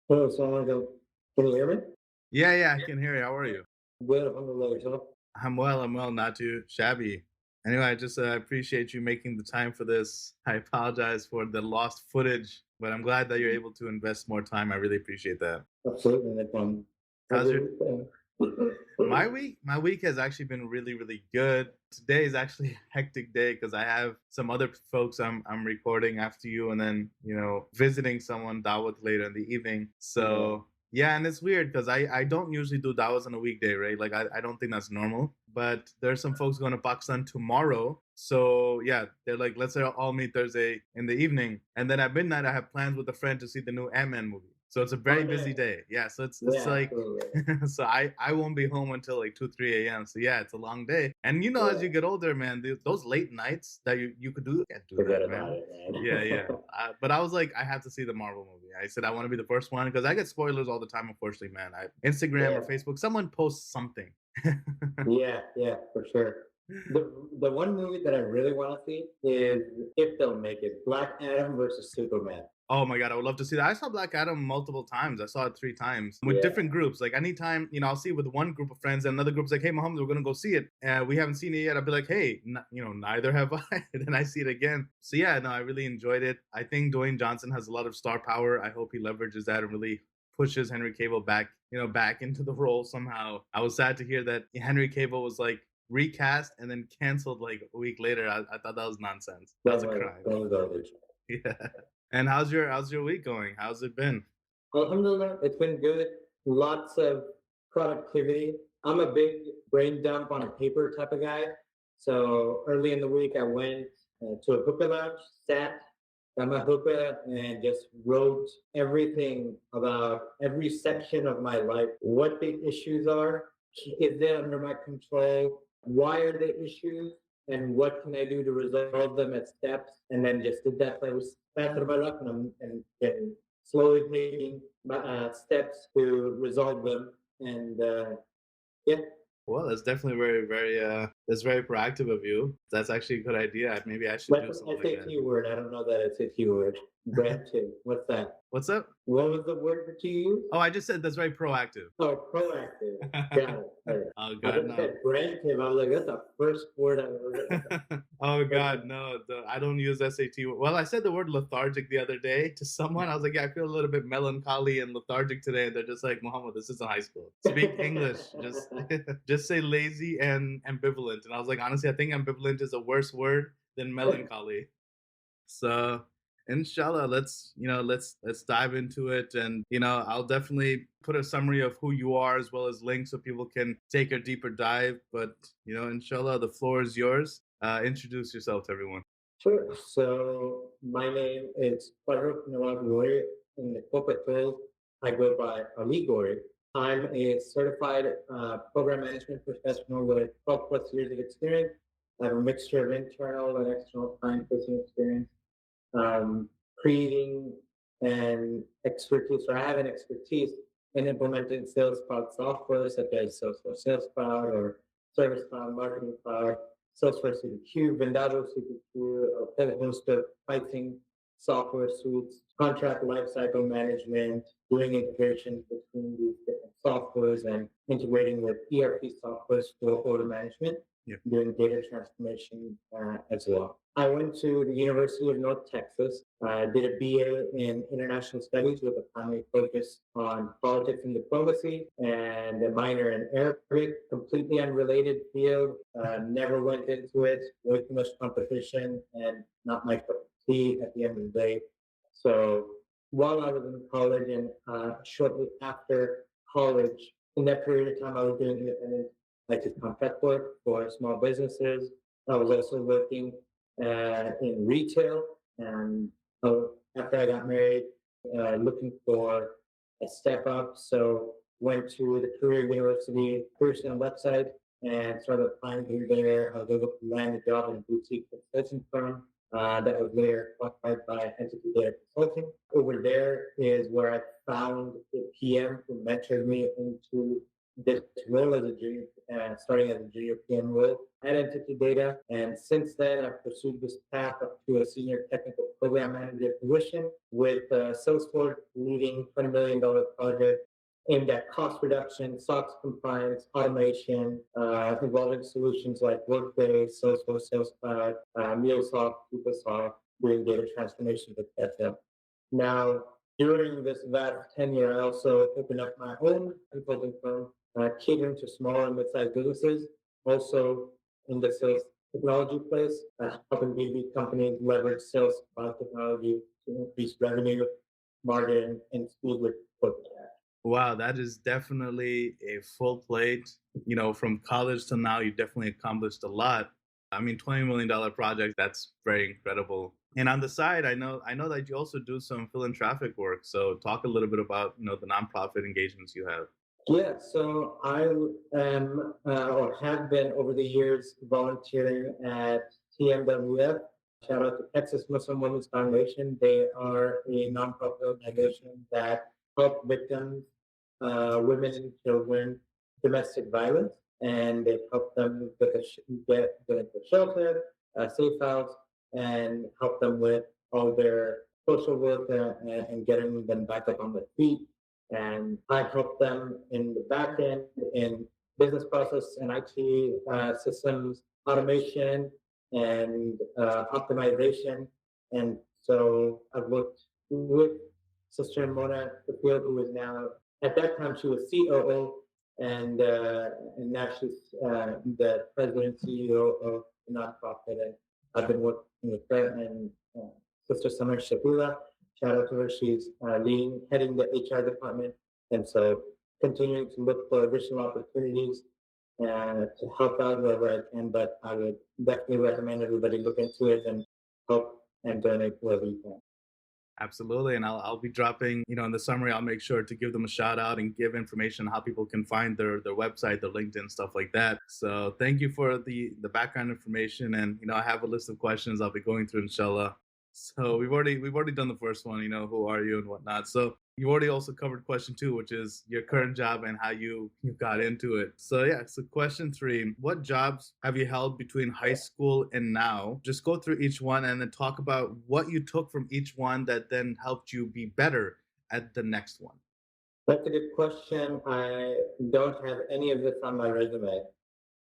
Hello, Assalamualaikum. Can you hear me? Yeah, yeah, I can hear you. How are you? Good, alhamdulillah, yourself? I'm well, not too shabby. Anyway, I just appreciate you making the time for this. I apologize for the lost footage, but I'm glad that you're able to invest more time. I really appreciate that. Absolutely, no problem. How's How's your your week been? my week has actually been really, really good. Today is actually a hectic day because I have some other folks I'm recording after you and then, visiting someone Dawat later in the evening. Yeah, So yeah, and it's weird because I don't usually do Dawats on a weekday, right? Like I don't think that's normal. But there's some folks going to Pakistan tomorrow. So yeah, they're like, let's all meet Thursday in the evening. And then at midnight I have plans with a friend to see the new Ant-Man movie. So it's a very busy okay. day. Yeah. So it's Yeah, like absolutely. so I won't be home until like 2 3 a.m. So yeah, it's a long day. And as Yeah, you get older, man, those late nights that you could do, can't do forget that, about man. it, Yeah, man. yeah. But I was like, I have to see the Marvel movie. I said I want to be the first one because I get spoilers all the time. Unfortunately, man. Instagram or Yeah, Facebook, someone posts something. yeah, for sure. The one movie that I really want to see is, if they'll make it, Black Adam versus Superman. Oh my god, I would love to see that. I saw Black Adam multiple times. I saw it 3 times with Yeah, different groups. Like anytime, I'll see it with one group of friends, and another group's like, "Hey, Muhammad, we're gonna go see it. We haven't seen it yet." I'll be like, "Hey, neither have I." And then I see it again. So yeah, no, I really enjoyed it. I think Dwayne Johnson has a lot of star power. I hope he leverages that and really pushes Henry Cavill back, back into the role somehow. I was sad to hear that Henry Cavill was like recast and then canceled like a week later. I thought that was nonsense. That was a crime. that was garbage. Yeah. And how's your week going? How's it been? Alhamdulillah, it's been good. Lots of productivity. I'm a big brain dump on a paper type of guy. So early in the week, I went to a hookah lounge, sat, got my hookah, and just wrote everything about every section of my life. What the issues are, is it under my control? Why are the issues? And what can I do to resolve them at steps? And then just did that for fast of my life, and slowly taking steps to resolve them. And yeah, Well, that's definitely very, very that's very proactive of you. That's actually a good idea. Maybe I should that's do an something like that. SAT word. I don't know that it's a keyword. Brand two. What's that? What's up? What was the word that you used? Oh, I just said that's very proactive. Oh, proactive. Got it. Got it. Oh I God, thought you no. said brandtive. I was like, that's the first word I've ever heard. Oh But God, no. I don't use SAT. Well, I said the word lethargic the other day to someone. I was like, yeah, I feel a little bit melancholy and lethargic today. And they're just like, Muhammad, this isn't high school. Speak English. Just just say lazy and ambivalent. And I was like, honestly, I think ambivalent is a worse word than melancholy. So inshallah, let's dive into it. And I'll definitely put a summary of who you are as well as links so people can take a deeper dive. But inshallah, the floor is yours. Introduce yourself to everyone. sure. So my name is Chaudhry Ghouri. In the corporate world, I go by Ali Ghouri. I'm a certified program management professional with 12 plus years of experience. I have a mixture of internal and external client-facing experience, creating an expertise, or I have an expertise in implementing sales cloud software such as Salesforce Sales Cloud or Service Cloud, Marketing Cloud, Salesforce CPQ, Vendado CPQ, a whole host of pricing software suites, contract lifecycle management, doing integrations between these different softwares and integrating with ERP softwares for order management, Yeah. doing data transformation as well. I went to the University of North Texas, did a BA in International Studies with a primary focus on politics and diplomacy, and a minor in Arabic, completely unrelated field. Never went into it, way too much competition, and not my cup of tea at the end of the day. So while I was in college and shortly after college, in that period of time, I was doing independent, like contract work for small businesses. I was also working in retail. And after I got married, looking for a step up, so went to the Career University Pearson website and started applying here there. I was able to land a job in a boutique consulting firm that was later acquired by Entity Data Consulting. Over there is where I found a PM who mentored me into this role as a junior, starting as a junior PM role at Entity Data. And since then, I've pursued this path up to a senior technical program manager position with Salesforce leading $20 million project aimed at cost reduction, SOX compliance, automation, involving solutions like Workday, Salesforce, Sales Cloud, MuleSoft, PeopleSoft, doing data transformation with them. Now, during this vast tenure, I also opened up my own consulting firm, catering to small and mid-sized businesses, also in the sales technology place, helping B2B companies leverage sales cloud technology to increase revenue, margin, and speed with quote. Wow, that is definitely a full plate. From college to now, you definitely accomplished a lot. I mean, $20 million project, that's very incredible. And on the side, I know that you also do some philanthropic work. So talk a little bit about, the nonprofit engagements you have. Yeah, so I am or have been over the years volunteering at TMWF. Shout out to Texas Muslim Women's Foundation. They are a nonprofit organization that help victims, women and children, domestic violence, and they help them get into shelter, safe house, and help them with all their social work and getting them back up on their feet. And I help them in the back end in business process and IT systems automation and optimization. And so I've worked with Sister Mona Field, who is now, at that time, she was COO, and now she's the president CEO of the nonprofit. And I've been working with her and Sister Summer Shabula. Shout out to her. She's heading the HR department. And so continuing to look for additional opportunities to help out wherever I can. But I would definitely recommend everybody look into it and help and donate wherever you can. Absolutely. And I'll be dropping, in the summary, I'll make sure to give them a shout out and give information on how people can find their website, their LinkedIn, stuff like that. So thank you for the background information. And, I have a list of questions I'll be going through, inshallah. So we've already done the first one, who are you and whatnot. So you already also covered question 2, which is your current job and how you got into it. So yeah, so question 3, what jobs have you held between high school and now? Just go through each one and then talk about what you took from each one that then helped you be better at the next one. That's a good question. I don't have any of this on my resume.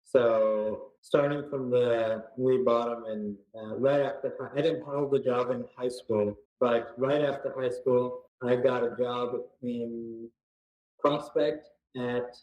So starting from the way bottom and right after, I didn't hold the job in high school, but right after high school, I got a job in Prospect at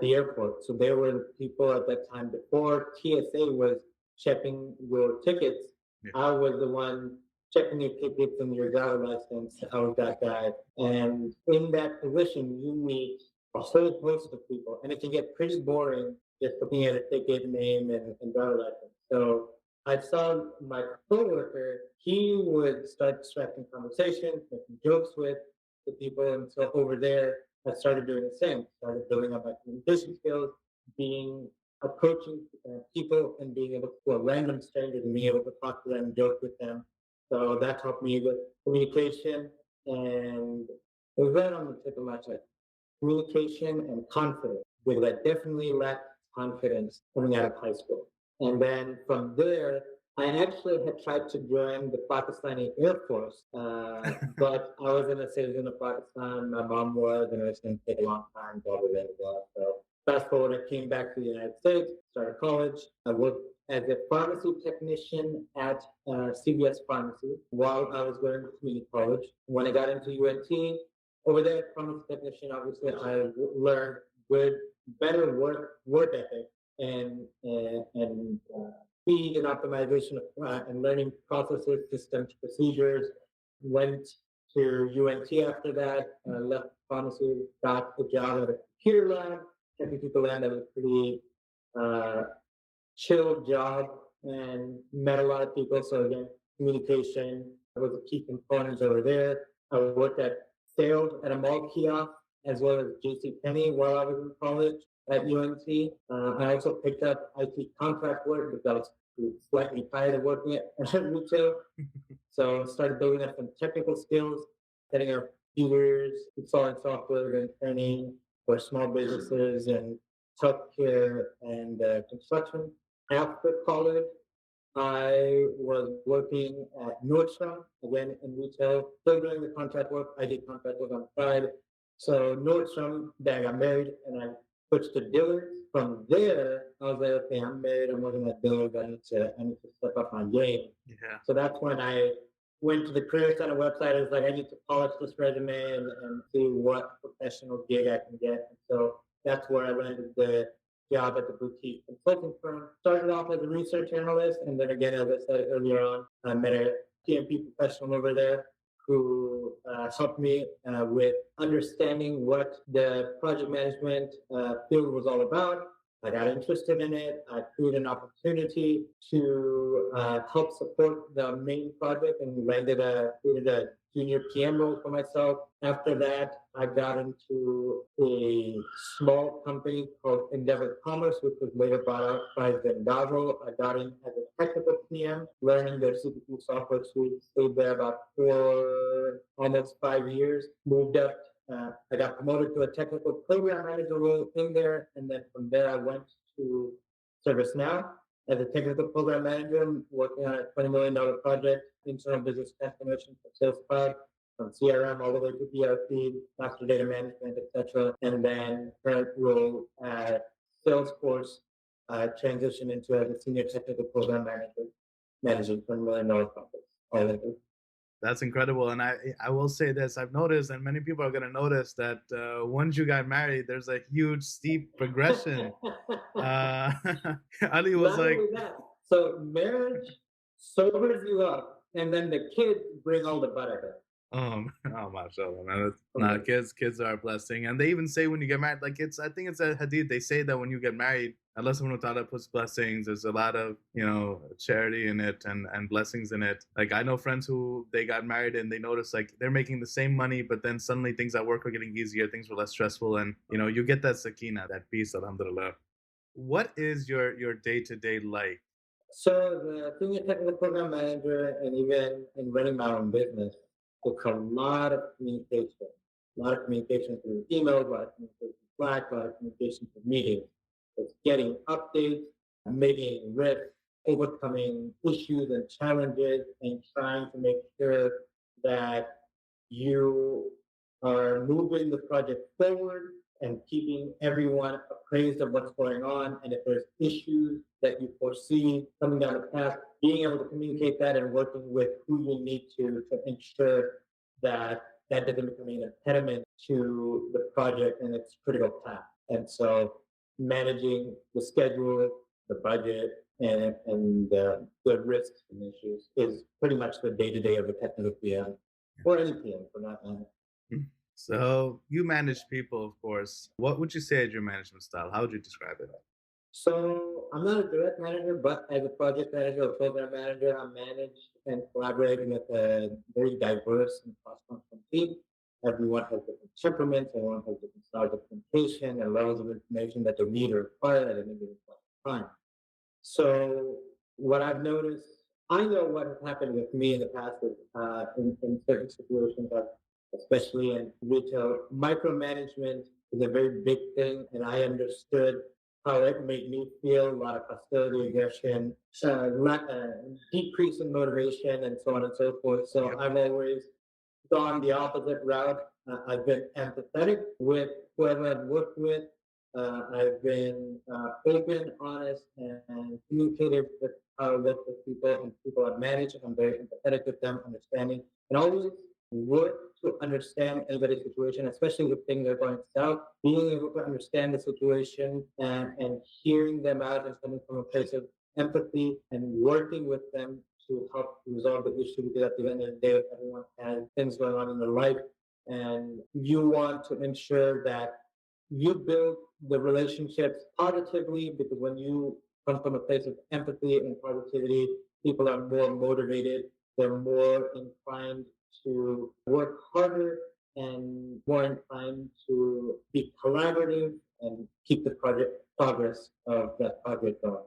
the airport. So there were people at that time before TSA was checking your tickets. Yeah. I was the one checking your tickets and your driver license. I was that guy. And in that position, you meet a whole host of people, and it can get pretty boring just looking at a ticket, name, and driver license. So I saw my coworker, he would start striking conversations, making jokes with the people. And so over there, I started doing the same, started building up my communication skills, approaching people and being able to, a random stranger, and being able to talk to them, joke with them. So that helped me with communication, and it was right on the tip of my tongue. Communication and confidence, because I definitely lacked confidence coming out of high school. And then from there, I actually had tried to join the Pakistani Air Force, but I wasn't a citizen of Pakistan. My mom was, and it was going to take a long time, blah, blah, blah, blah. So fast forward, I came back to the United States, started college. I worked as a pharmacy technician at CVS Pharmacy while I was going to community college. When I got into UNT, over there, pharmacy technician, obviously, I learned better work ethic and speed and optimization and learning processes, systems, procedures. Went to UNT after that, left pharmacy, got a job at a computer lab, technical lab. That was a pretty chill job and met a lot of people. So again, communication was a key component over there. I worked at sales at a mall kiosk as well as JCPenney while I was in college at UNC. I also picked up IT contract work because I was slightly tired of working at retail. So started building up some technical skills, setting up computers, installing software, and training, for small businesses and healthcare and construction. After college, I was working at Nordstrom, again in retail, still doing the contract work. I did contract work on Friday. So Nordstrom, then I got married and I switched to Dillard's. From there, I was like, okay, I'm married, I'm working at Dillard's, I need to step up my game. Yeah. So that's when I went to the Career Center website. I was like, I need to polish this resume and see what professional gig I can get. And so that's where I landed the job at the boutique consulting firm. Started off as a research analyst, and then again, as I said earlier on, I met a TMP professional over there who helped me with understanding what the project management field was all about. I got interested in it. I created an opportunity to help support the main project and created a junior PM role for myself. After that, I got into a small company called Endeavor Commerce, which was later bought out by Vendavo. I got in as a technical PM, learning their CPQ software suite. Stayed there about almost 5 years. Moved up. I got promoted to a technical program manager role in there, and then from there I went to ServiceNow as a technical program manager, working on a $20 million project, internal business transformation for Sales Cloud, from CRM all the way to ERP, master data management, etc. And then current role at Salesforce, transition into as a senior technical program manager, managing $20 million projects. All of it. That's incredible. And I will say this, I've noticed, and many people are going to notice that once you got married, there's a huge, steep progression. Ali was Not like, only that, so marriage sobers you up, and then the kids bring all the butter. oh, mashallah, man. Nah, kids are a blessing. And they even say when you get married, like I think it's a hadith, they say that when you get married, Allah subhanahu wa ta'ala puts blessings. There's a lot of, charity in it and blessings in it. Like I know friends who they got married and they notice like they're making the same money, but then suddenly things at work are getting easier, things were less stressful. And, you get that sakina, that peace, alhamdulillah. What is your day-to-day like? So the senior technical program manager, and even in running my own business, took a lot of communication. A lot of communication through email, a lot of communication through Slack, a lot of communication through meetings. It's getting updates, making risks, overcoming issues and challenges, and trying to make sure that you are moving the project forward and keeping everyone appraised of what's going on. And if there's issues that you foresee coming down the path, being able to communicate that and working with who you need to ensure that that doesn't become an impediment to the project and its critical path. And so managing the schedule, the budget, and the risks and issues is pretty much the day-to-day of a technical PM or any PM for that matter. So you manage people, of course. What would you say is your management style? How would you describe it? So I'm not a direct manager, but as a project manager or program manager, I manage and collaborating with a very diverse and cross-functional team. Everyone has different temperaments, everyone has different styles of communication and levels of information that they need or require at any given point in time. So what I've noticed, I know what has happened with me in the past is in certain situations, especially in retail, micromanagement is a very big thing, and I understood how it made me feel, a lot of hostility, aggression, decrease in motivation, and so on and so forth. So I've always gone the opposite route. I've been empathetic with whoever I've worked with. I've been open, honest, and communicative with how I work with people and people I've managed. I'm very empathetic with them, understanding, and always work to understand everybody's situation, especially if things are going south. Being able to understand the situation and hearing them out and coming from a place of empathy and working with them to help resolve the issue, because at the end of the day, everyone has things going on in their life, and you want to ensure that you build the relationships positively, because when you come from a place of empathy and positivity, people are more motivated, they're more inclined to work harder and more inclined to be collaborative and keep the project progress of that project going.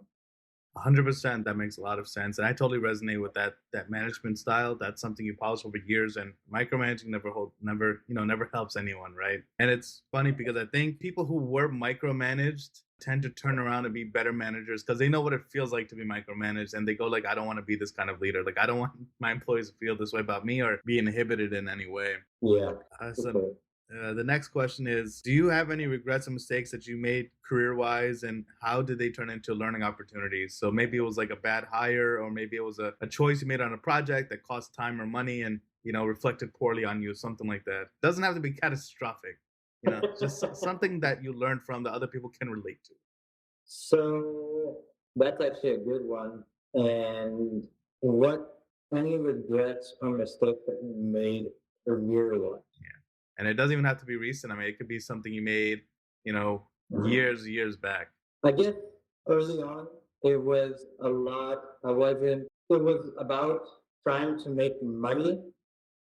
100%. That makes a lot of sense, and I totally resonate with that management style. That's something you polish over years, and micromanaging never helps anyone, right? And it's funny because I think people who were micromanaged tend to turn around and be better managers because they know what it feels like to be micromanaged, and they go like, I don't want to be this kind of leader. Like I don't want my employees to feel this way about me or be inhibited in any way. Yeah. So Okay. the next question is, do you have any regrets and mistakes that you made career-wise, and how did they turn into learning opportunities? So maybe it was like a bad hire, or maybe it was a choice you made on a project that cost time or money and, reflected poorly on you, something like that. Doesn't have to be catastrophic, just something that you learned from that other people can relate to. So that's actually a good one. And what any regrets or mistakes that you made career-wise? Yeah. And it doesn't even have to be recent. I mean, it could be something you made, Mhm. years back. I guess early on, it was a lot. It was about trying to make money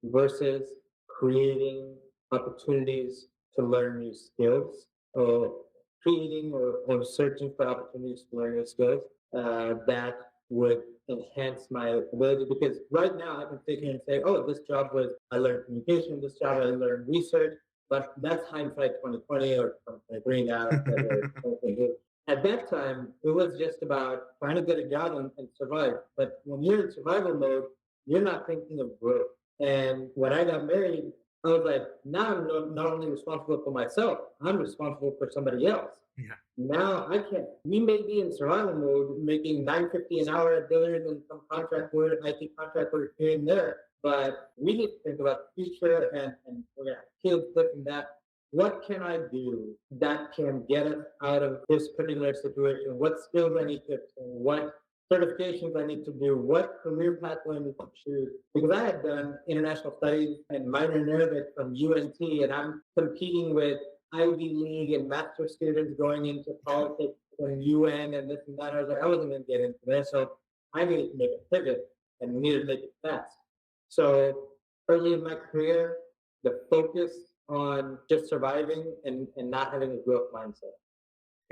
versus creating opportunities to learn new skills, or creating or searching for opportunities to learn new skills that would enhance my ability. Because right now I can sit here and say, oh, this job was, I learned communication, this job I learned research, but that's hindsight 2020 or 2023 now, or 2022. At that time, it was just about trying to get a job and survive. But when you're in survival mode, you're not thinking of growth. And when I got married, I was like, now I'm not only responsible for myself, I'm responsible for somebody else. Yeah. Now I can't. We may be in survival mode, making 950 an hour at Dillard and some contract work, IT contract work here and there. But we need to think about the future, and we're gonna kill this and that. What can I do that can get us out of this particular situation? What skills I need to obtain? What certifications I need to do? What career pathway I need to choose? Because I had done international studies and minor in Arabic from UNT, and I'm competing with Ivy League and master students going into politics and UN and this and that. I was like, I wasn't going to get into this. So I needed to make a pivot, and we needed to make it fast. So early in my career, the focus on just surviving and not having a growth mindset.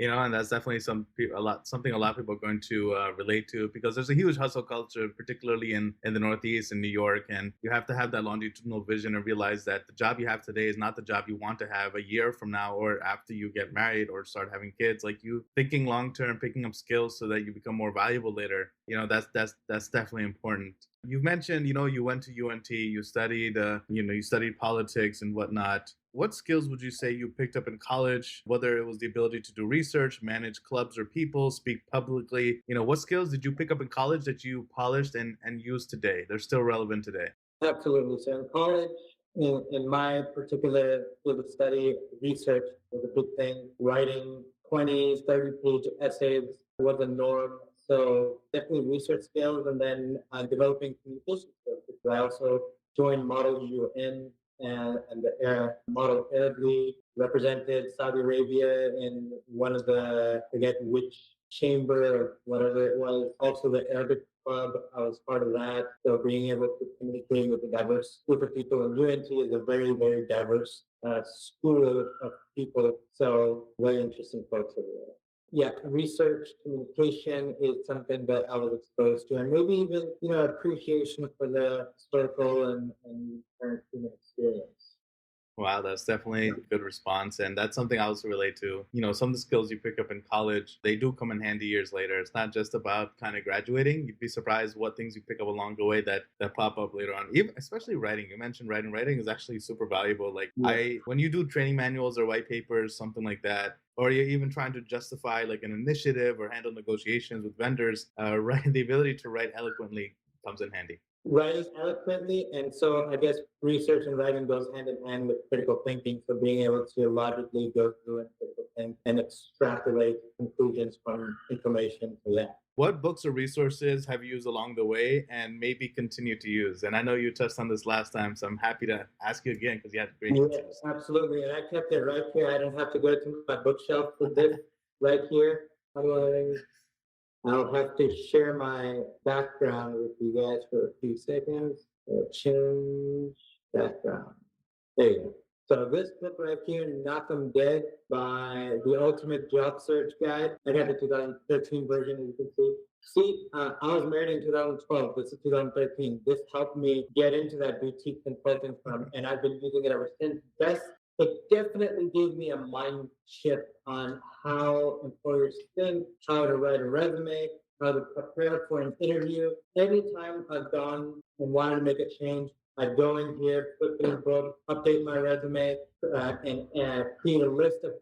And that's definitely something a lot of people are going to relate to, because there's a huge hustle culture, particularly in the Northeast in New York, and you have to have that longitudinal vision and realize that the job you have today is not the job you want to have a year from now or after you get married or start having kids. Like, you thinking long term, picking up skills so that you become more valuable later. That's definitely important. You mentioned, you went to UNT, you studied politics and whatnot. What skills would you say you picked up in college, whether it was the ability to do research, manage clubs or people, speak publicly? What skills did you pick up in college that you polished and use today? They're still relevant today. Absolutely. So in college, in my particular field of study, research was a big thing. Writing 20, 30-page essays was a norm. So definitely research skills, and then developing communication skills. I also joined Model UN and the Model Arab League, represented Saudi Arabia in one of the, I forget which chamber or whatever it was, also the Arabic club. I was part of that. So being able to communicate with a diverse group of people, and UNT is a very, very diverse school of people. So very interesting folks over there. Yeah, research communication is something that I was exposed to, and maybe even appreciation for the historical and current human experience. Wow, that's definitely a good response. And that's something I also relate to. Some of the skills you pick up in college, they do come in handy years later. It's not just about kind of graduating. You'd be surprised what things you pick up along the way that pop up later on. Even especially writing. You mentioned writing. Writing is actually super valuable. Like, Yeah. when you do training manuals or white papers, something like that, or you're even trying to justify like an initiative or handle negotiations with vendors, right? The ability to write eloquently comes in handy. Writing eloquently, and so I guess research and writing goes hand in hand with critical thinking. So being able to logically go through and critical think and extrapolate conclusions from information to that. What books or resources have you used along the way and maybe continue to use? And I know you touched on this last time, so I'm happy to ask you again because you had great Yeah, answers. absolutely. And I kept it right here. I didn't have to go to my bookshelf for this right here. I'll have to share my background with you guys for a few seconds. Change background. There you go. So this book right here, Knock 'em Dead by the Ultimate Job Search Guide. I got the 2013 version, as you can see. See, I was married in 2012. This is 2013. This helped me get into that boutique consulting firm, and I've been using it ever since. It definitely gave me a mind shift on how employers think, how to write a resume, how to prepare for an interview. Anytime I've gone and wanted to make a change, I'd go in here, flip in the book, update my resume, and create a list of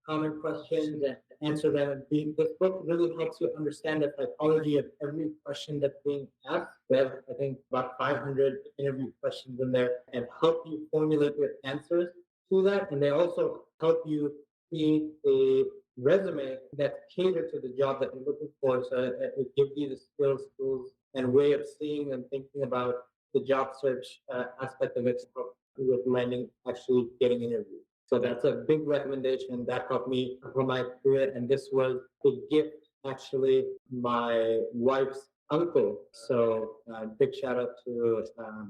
common questions and answer them. And this book really helps you understand the psychology of every question that's being asked. We have, I think, about 500 interview questions in there and help you formulate your answers to that. And they also help you create a resume that's catered to the job that you're looking for. So it gives you the skills, tools, and way of seeing and thinking about the job search aspect of it to help you with landing, actually getting interviewed. So that's a big recommendation that helped me for my career. And this was a gift, actually, my wife's uncle. So big shout out to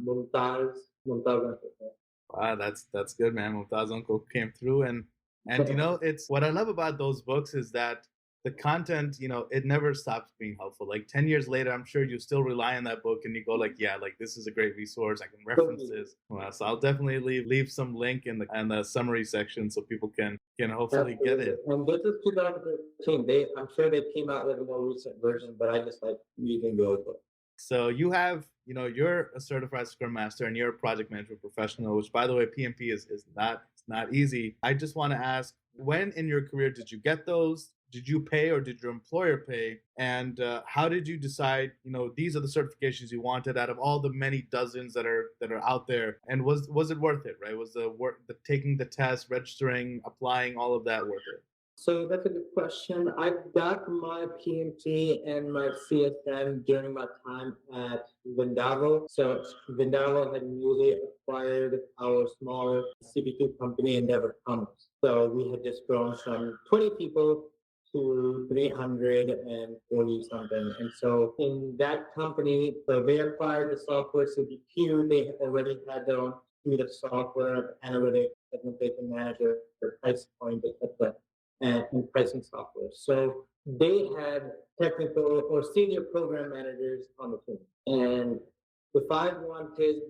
Mumtaz. Wow, that's good, man. Mumtaz uncle came through, and it's what I love about those books is that the content, it never stops being helpful. Like 10 years later, I'm sure you still rely on that book and you go like, yeah, like this is a great resource. I can reference this. Well, so I'll definitely leave some link in the summary section so people can hopefully get it. And this is 2013. I'm sure they came out with a more recent version, but I just like you can go with it. So you have, you're a certified Scrum Master and you're a project management professional, which by the way, PMP is not easy. I just want to ask, when in your career did you get those? Did you pay or did your employer pay? And how did you decide, these are the certifications you wanted out of all the many dozens that are out there? And was it worth it, right? Was the taking the test, registering, applying, all of that worth it? So that's a good question. I got my PMP and my CSM during my time at Vindavo. So Vindavo had newly acquired our smaller CB2 company, Endeavor Commerce. So we had just grown from 20 people to 340 something. And so in that company, so they acquired the software CB2. They already had their own suite of software, analytics, segmentation manager, price point, etc. And pricing software. So they had technical or senior program managers on the team. And if I wanted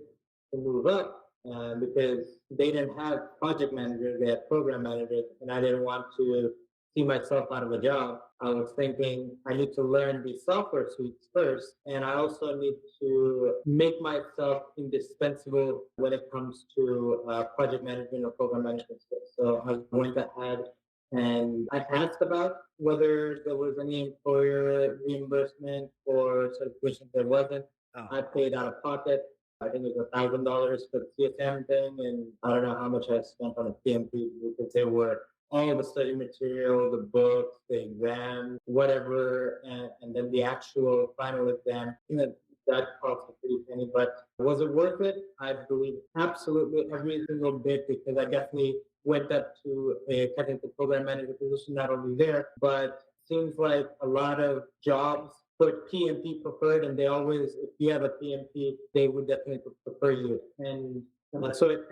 to move up, because they didn't have project managers, they had program managers, and I didn't want to see myself out of a job, I was thinking I need to learn these software suites first, and I also need to make myself indispensable when it comes to project management or program management skills. So I was going to add, and I asked about whether there was any employer reimbursement or certification. There wasn't. Oh. I paid out of pocket. I think it was $1,000 for the CSM thing, and I don't know how much I spent on a PMP because they were all the study material, the books, the exam, whatever, and then the actual final exam. That cost a pretty penny, but was it worth it? I believe absolutely every single bit, because I definitely went up to a technical program manager position, not only there, but seems like a lot of jobs put PMP preferred, and they always, if you have a PMP, they would definitely prefer you. And so it's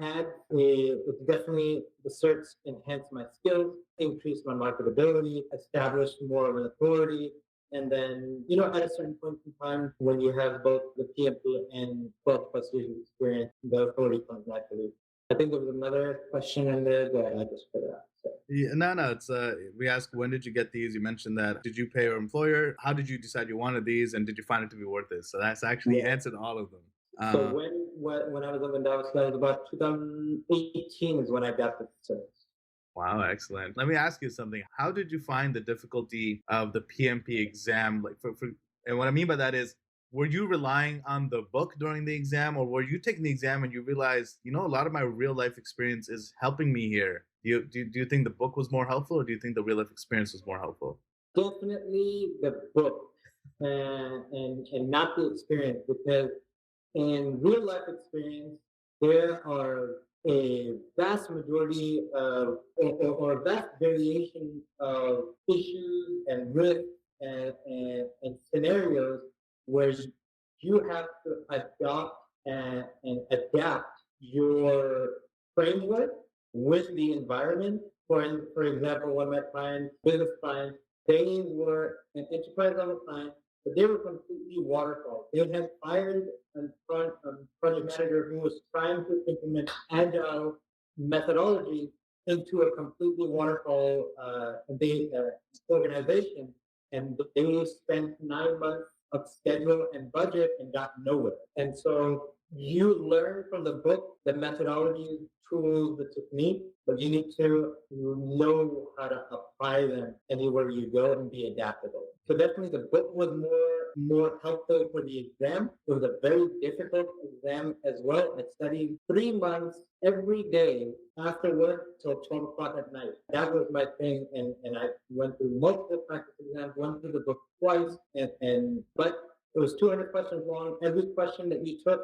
definitely, the certs enhanced my skills, increased my marketability, established more of an authority. And then, at a certain point in time, when you have both the PMP and 12 plus years of experience, the authority comes naturally. I think there was another question in there that I just put out. So. Yeah, no. It's we asked, when did you get these? You mentioned that. Did you pay your employer? How did you decide you wanted these, and did you find it to be worth it? So that's actually answered all of them. So when I was in Dallas, that was about 2018 is when I got the certs. Wow, excellent. Let me ask you something. How did you find the difficulty of the PMP exam? Like, and what I mean by that is, were you relying on the book during the exam, or were you taking the exam and you realized, a lot of my real life experience is helping me here? Do you think the book was more helpful, or do you think the real life experience was more helpful? Definitely the book, and not the experience, because in real life experience, there are a vast majority of, or vast variation of issues and risks and scenarios where you have to adopt and adapt your framework with the environment. For example, one of my clients, business clients, they were an enterprise level client. but they were completely waterfall. They had hired a project manager who was trying to implement agile methodology into a completely waterfall organization, and they spent 9 months of schedule and budget and got nowhere. And so you learn from the book the methodology, tools, the technique, but you need to know how to apply them anywhere you go and be adaptable. So definitely the book was more helpful for the exam. It was a very difficult exam as well. I studied 3 months every day after work till 12 o'clock at night. That was my thing, and I went through multiple practice exams, went through the book twice, and but it was 200 questions long. Every question that you took,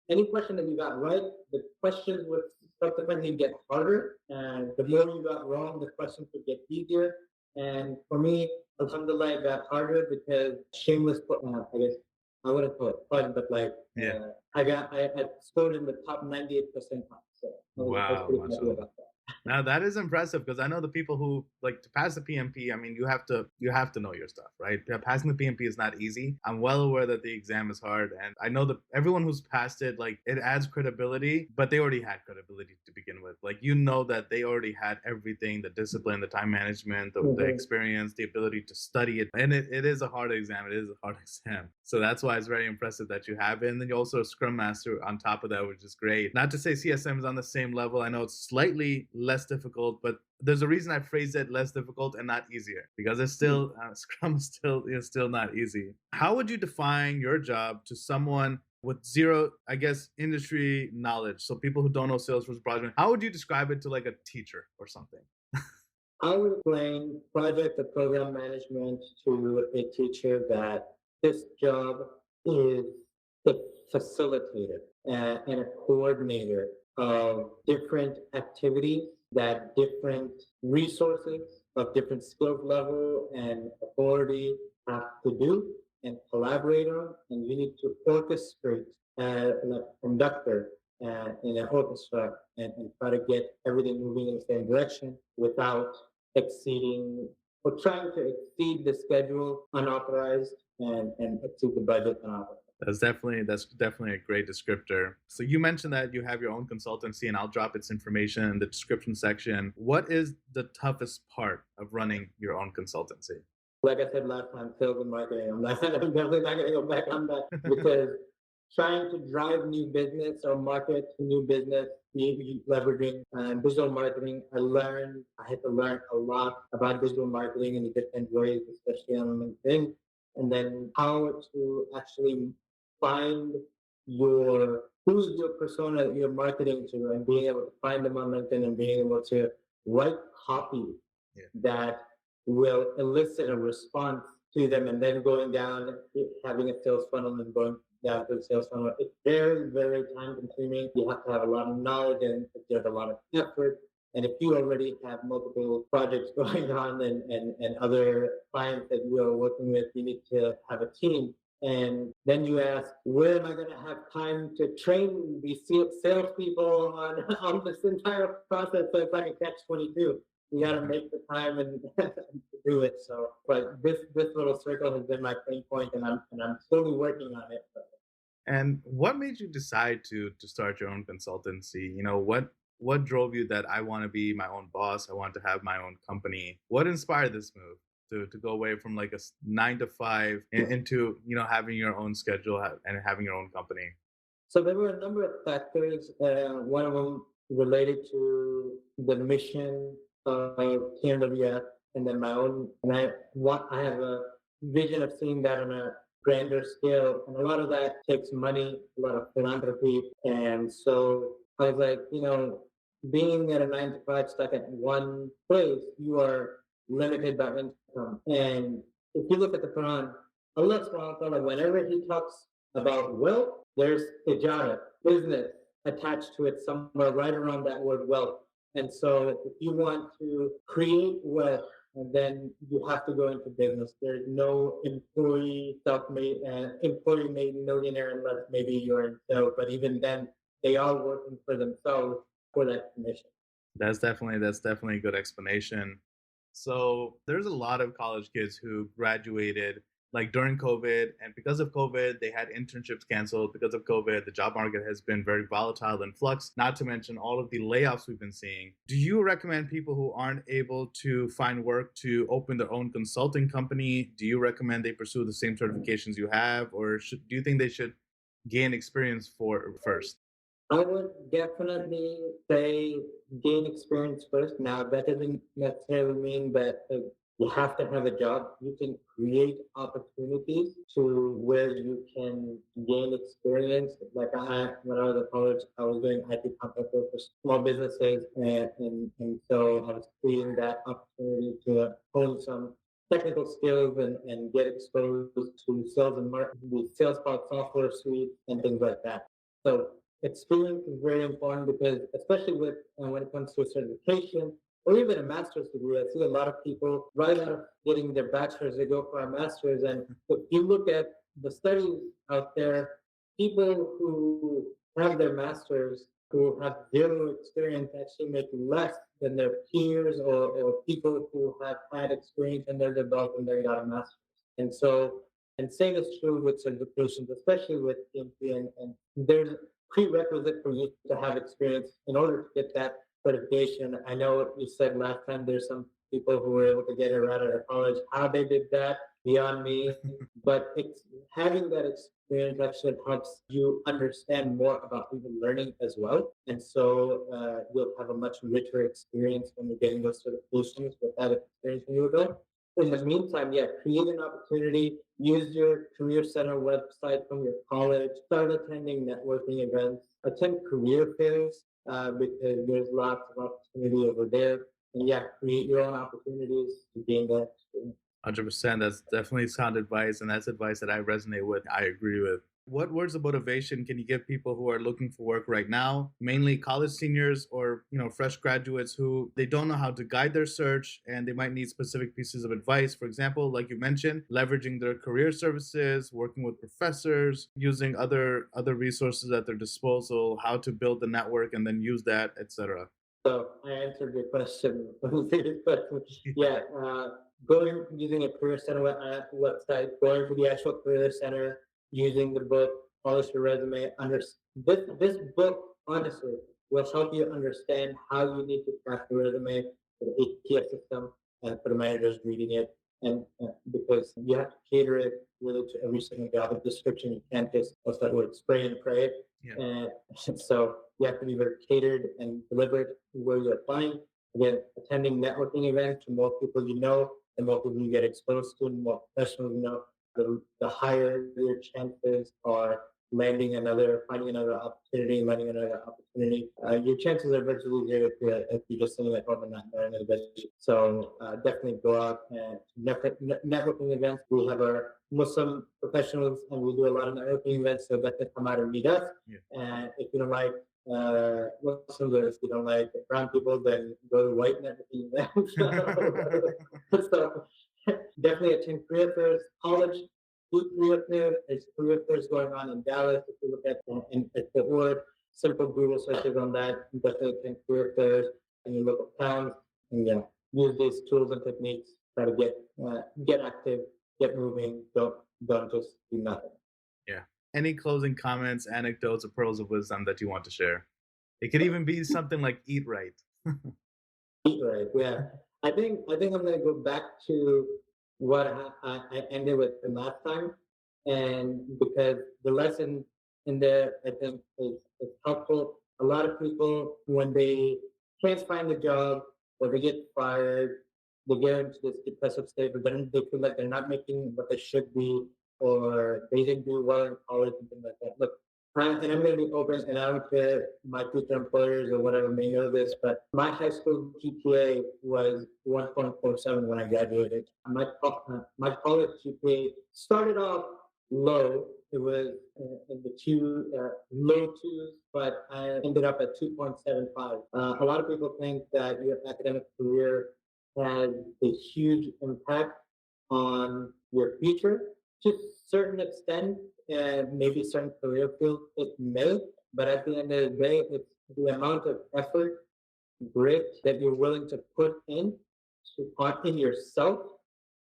any question that you got right, the questions would subsequently get harder, and the more you got wrong, the questions would get easier. And for me, alhamdulillah, it got harder because shameless, I guess I wouldn't call it fun, but like Yeah. I scored in the top 98 percentile. So I was Wow, pretty happy mashallah. about that. Now that is impressive because I know the people who like to pass the PMP. I mean, you have to know your stuff, right? Passing the PMP is not easy. I'm well aware that the exam is hard, and I know that everyone who's passed it, like it adds credibility, but they already had credibility to begin with. Like you know that they already had everything: the discipline, the time management, the experience, the ability to study it, and it is a hard exam. It is a hard exam, so that's why it's very impressive that you have it. And then you're also a Scrum Master on top of that, which is great. Not to say CSM is on the same level. I know it's slightly less difficult, but there's a reason I phrased it less difficult and not easier because it's still Scrum is still not easy. How would you define your job to someone with zero, I guess, industry knowledge? So people who don't know Salesforce project, how would you describe it to like a teacher or something? I would explain project or program management to a teacher that this job is a facilitator and a coordinator of different activities that different resources of different skill level and authority have to do and collaborate on. And you need to orchestrate like a conductor in an orchestra and try to get everything moving in the same direction without exceeding or trying to exceed the schedule unauthorized and exceed the budget unauthorized. That's definitely a great descriptor. So you mentioned that you have your own consultancy, and I'll drop its information in the description section. What is the toughest part of running your own consultancy? Like I said last time, sales and marketing. I'm definitely not going to go back on that because trying to drive new business or market new business, leveraging digital marketing, I had to learn a lot about digital marketing in the different ways, especially on LinkedIn, and then how to actually find who's your persona that you're marketing to, and being able to find them on LinkedIn and being able to write copy that will elicit a response to them, and then going down, having a sales funnel and going down to the sales funnel. It's very, very time consuming. You have to have a lot of knowledge and there's a lot of effort. And if you already have multiple projects going on and other clients that you are working with, you need to have a team. And then you ask, where am I going to have time to train these salespeople on this entire process? So it's like a catch-22. You got to make the time and do it. So, but this little circle has been my pain point, and I'm slowly working on it. And what made you decide to start your own consultancy? What drove you that I want to be my own boss? I want to have my own company. What inspired this move to go away from like a 9 to 5 into having your own schedule and having your own company? So there were a number of factors. One of them related to the mission of TNWF, and then my own. And I have a vision of seeing that on a grander scale, and a lot of that takes money, a lot of philanthropy, and so I was like, being at a 9 to 5 stuck at one place, you are limited by income. And if you look at the Quran, Allah subhanahu wa ta'ala, whenever he talks about wealth, there's tijara, business attached to it somewhere right around that word wealth. And so if you want to create wealth, then you have to go into business. There's no employee made millionaire unless maybe you're in sales. But even then, they are working for themselves for that commission. That's definitely a good explanation. So there's a lot of college kids who graduated like during COVID. And because of COVID, they had internships canceled. Because of COVID, the job market has been very volatile and flux, not to mention all of the layoffs we've been seeing. Do you recommend people who aren't able to find work to open their own consulting company? Do you recommend they pursue the same certifications you have? Or do you think they should gain experience for first? I would definitely say gain experience first. Now, that doesn't necessarily mean that you have to have a job. You can create opportunities to where you can gain experience. Like when I was at college, I was doing IT contract work for small businesses, and so I was creating that opportunity to hone some technical skills and get exposed to sales and marketing, the sales cloud software suite, and things like that. So experience is very important because, especially with when it comes to a certification or even a master's degree, I see a lot of people right out of getting their bachelor's, they go for a master's. And if you look at the studies out there, people who have their master's who have zero experience actually make less than their peers or people who have had experience in their development and got a master's. And so, and same is true with certifications, especially with PMP. And there's prerequisite for you to have experience in order to get that certification. I know you said last time there's some people who were able to get it right out of college. How they did that, beyond me. But it's having that experience actually helps you understand more about even learning as well. And so you'll have a much richer experience when you're getting those certifications with that experience when you go. In the meantime, yeah, create an opportunity, use your career center website from your college, start attending networking events, attend career fairs because there's lots of opportunity over there. And yeah, create your own opportunities to gain that experience. 100%. That's definitely sound advice, and that's advice that I resonate with. I agree with. What words of motivation can you give people who are looking for work right now, mainly college seniors or fresh graduates who they don't know how to guide their search and they might need specific pieces of advice? For example, like you mentioned, leveraging their career services, working with professors, using other resources at their disposal, how to build the network and then use that, etc. So I answered your question. But yeah, going using a career center website, going to the actual career center, using the book, polish your resume. This book honestly will help you understand how you need to craft your resume for the ATS system and for the managers reading it. And because you have to cater it really to every single job description, you can't just what's that word, spray and pray. Yeah. And so you have to be very catered and deliberate where you're applying. Again, attending networking events, the more people you know, the more people you get exposed to, the more professionals you know, the higher your chances are finding another opportunity, landing another opportunity. Your chances are virtually zero if you're just sitting at home and not learning anybody. So definitely go out and networking events. We have our Muslim professionals and we do a lot of networking events. So definitely come out and meet us. Yeah. And if you don't like Muslims or if you don't like brown people, then go to white networking events. So definitely attend career fairs, college career fair. There's career fairs going on in Dallas. If you look at in Fort Worth, simple Google searches on that. Definitely attend career fairs in your local towns, and yeah, use these tools and techniques. Try to get active, get moving. Don't just do nothing. Yeah. Any closing comments, anecdotes, or pearls of wisdom that you want to share? It could even be something like eat right. Right. Yeah. I think I'm gonna go back to what I ended with the last time, and because the lesson in there I think is helpful. A lot of people when they can't find a job or they get fired, they get into this depressive state, but then they feel like they're not making what they should be, or they didn't do well in college and things like that. Look, and I'm going to be open, and I don't care my future employers or whatever may know this, but my high school GPA was 1.47 when I graduated. My college GPA started off low. It was in the low twos, but I ended up at 2.75. A lot of people think that your academic career has a huge impact on your future to a certain extent, and maybe certain career fields it may, but at the end of the day, it's the amount of effort, grit that you're willing to put in yourself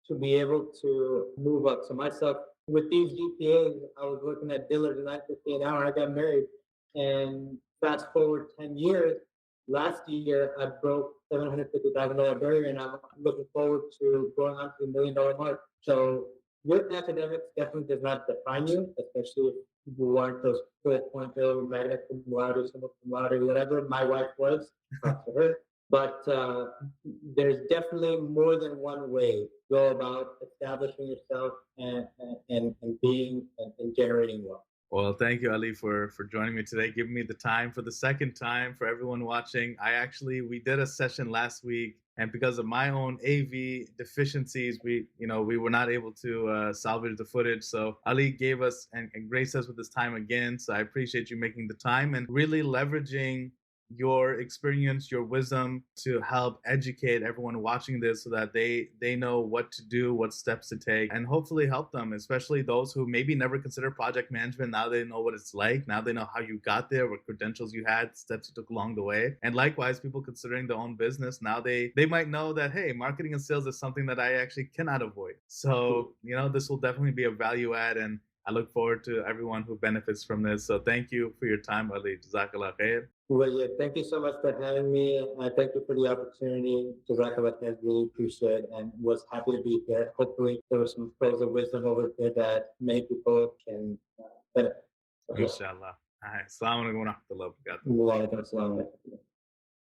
to be able to move up. So myself, with these GPAs, I was working at Dillard's 950 an hour. I got married, and fast forward 10 years. Last year, I broke $750,000 barrier, and I'm looking forward to going on to the $1 million mark. So your academics definitely does not define you, especially if you aren't those 4.0 magna cum laude, summa cum laude, whatever my wife was. Props to her. But there's definitely more than one way to go about establishing yourself and being and generating wealth. Well, thank you, Ali, for joining me today, giving me the time for the second time. For everyone watching, we did a session last week, and because of my own AV deficiencies, we were not able to salvage the footage. So Ali gave us and graced us with his time again. So I appreciate you making the time and really leveraging your experience, your wisdom to help educate everyone watching this so that they know what to do, what steps to take, and hopefully help them, especially those who maybe never consider project management. Now they know what it's like. Now they know how you got there, what credentials you had, steps you took along the way. And likewise, people considering their own business, now they might know that, hey, marketing and sales is something that I actually cannot avoid. So, this will definitely be a value add, and I look forward to everyone who benefits from this. So thank you for your time, Ali. Jazakallah khair. Well, yeah, thank you so much for having me. Thank you for the opportunity. Jazakallah khair, really appreciate it and was happy to be here. Hopefully, there was some pearls of wisdom over there that many people can benefit. Inshallah. All right. Assalamu alaikum wa rahmatullahi wa barakatuh. Wa alaikum assalam.